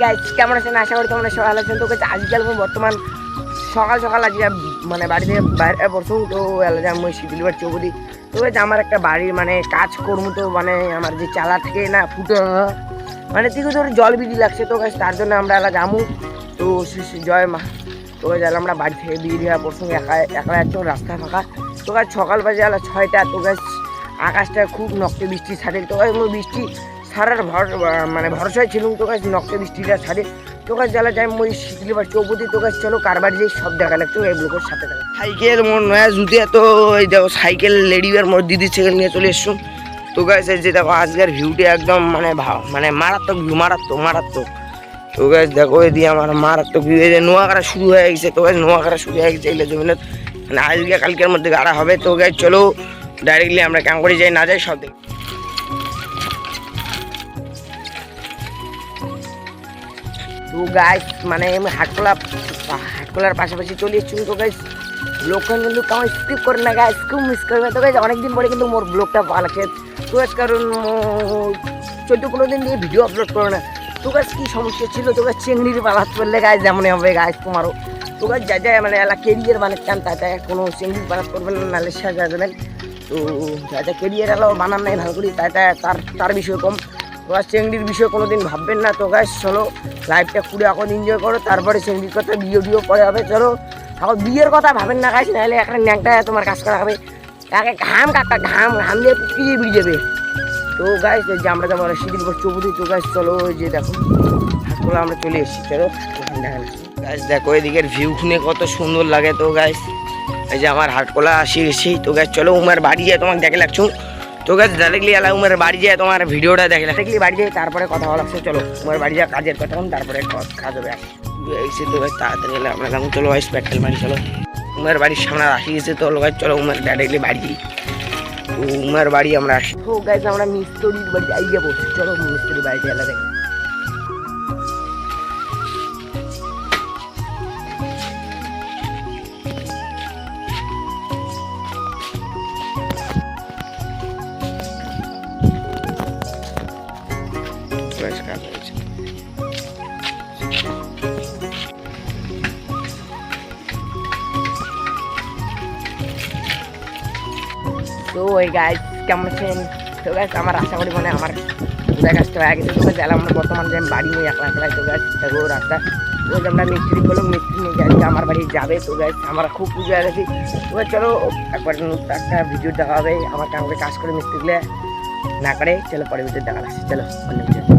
Guys কেমন আছেন? আশা করি তোমরা সবাই ভালো আছেন। তো আজকাল বর্তমান সকাল সকাল আজকে মানে বাড়ি থেকে বাইরে পড়ছো তো আমি শিডিউল বাড়ি চৌবদি। তো আমার একটা বাড়ির মানে কাজ করবো, তো মানে আমার যে চালা থেকে না ফুটে মানে থেকে ধরে জল বিধি লাগছে, তো গাছ তার জন্য আমরা এলা যাবো। তো জয় মা, তো গাছ আমরা বাড়ি থেকে বিয়ে দেওয়া পড়ছো একা একলা যাচ্ছ, রাস্তা ফাঁকা। তো গাছ সকাল বাজে এলা 6টা। তো গাছ আকাশটা খুব নকটে বৃষ্টি ছাড়ে। তো গাছ বৃষ্টি ছাড়ার মানে ভরসায় ছিলাম। তো গাছ নকটে বৃষ্টিটা ছাড়ে। তো গাছ জ্বালা যাই মই শিখলি বা চৌপতি। তো গাছ চলো কারবার যে সব দেখা লাগতো এই ব্লকের সাথে দেখা সাইকেল মোর নয়া জুতে। তো এই দেখো সাইকেল লেডিবার মোর দিদির সাইকেল নিয়ে চলে এসছো। তো গাছ যে দেখো আজকের ভিউটা একদম মানে মারাত্মক ভিউ, মারাত্মক। তো গাছ দেখো এদিকে আমার মারাত্মক ভিউ। এই যে নোয়া কাটা শুরু হয়ে গেছে। তো গাছ নোয়া কাটা শুরু হয়ে গেছে এগুলো জমিনে, মানে আজকে কালকের মধ্যে গাড়া হবে। তো গাছ চলো ডাইরেক্টলি আমরা কেমন করে যাই না যাই সব দেখি। তো গাইস মানে আমি হাটকলার পাশাপাশি চলে এসছি। তো গাইস ব্লগটা কিন্তু কেমন স্কিপ করে না গাইস, খুব মিস করবে। তো গাইস অনেকদিন পরে কিন্তু মোর ব্লগটা ভালো লাগছে। তো গাইস কারণ 14-15 দিন দিয়ে ভিডিও আপলোড করে না। তো গাইস কী সমস্যা ছিল? তো গাইস চেংড়ির পালাত করলে গাইস যেমন হবে গাইস তোমারও। তো গাইস যা যায় মানে এলা কেরিয়ার বানাচ্ছেন তাই কোনো চেংড়ির পালাত করবেন না, নাহলে সাজা যাবেন। তো যা যা কেরিয়ার এলাও বানান নাই ভালো করি তাই তার বিষয় কম। তো গাছ চেংড়ির বিষয়ে কোনো দিন ভাববেন না। তো গাছ চলো লাইফটা পুরো এখন এনজয় করো, তারপরে চেংড়ির কথা ভিডিও পরে হবে। চলো এখন বিয়ের কথা ভাবেন না গাছ, নাহলে একটা ন্যাংটা তোমার কাজ করা হবে। কাকে ঘাম ঘাম দিয়ে পিছিয়ে বেরিয়ে যাবে। তো গাছ যে আমরা যেমন শিডিউল করছি চৌবুদি। তো গাছ চলো ওই যে দেখো হাটকলা আমরা চলে এসেছি। চলো দেখা গাছ দেখো এদিকের ভিউ খুনে কত সুন্দর লাগে। তো গাছ এই যে আমার হাটকলা আসি গেছি। তো গাছ চলো উমার বাড়ি যায় তোমাকে দেখে লাগছো। তো গাছ ডাইরেক্টলি এলা উমার বাড়ি যায় তোমার ভিডিওটা দেখে ডাইরেক্টলি বাড়ি যায়, তারপরে কথা বলা লাগছে। চলো উমার বাড়ি যায় কাজের কথা, তারপরে কাজ হবে এসে। তো গাছ তাড়াতাড়ি এলে আমরা যেমন চলো গাছ প্যাটেল মারি। চলো উমার বাড়ির সামনে আসি গেছে। তো গাছ চলো উমার ডাইরেক্টলি বাড়ি যাই। তো উমার বাড়ি আমরা আসি। তো গাছ আমরা মিস্ত্রির বাড়ি আই যাবো। চলো মিস্ত্রির বাড়িতে এলা দেখি। তো ওই গাছ কেমন আছেন? তো গাছ আমার আশা করি মানে আমার পুরা কাজটা হয়ে গেছে। তো গাছ এলাম আমরা বর্তমান যে বাড়ি নিয়ে একলা একলাই। তো গাছ দেখো রাস্তা রোজ আমরা মিস্ত্রি বলো, মিস্ত্রি নিয়ে গাছ আমার বাড়ি যাবে। তো গাছ আমরা খুব পুজো হয়ে গেছি। তো চলো একবার একটা ভিডিও দেখা হবে আমার কেমন কাজ করে মিস্ত্রিগুলো না করে। চলো পরে ভিডিও দেখা লাগছে। চলো অন্য ভিডিও।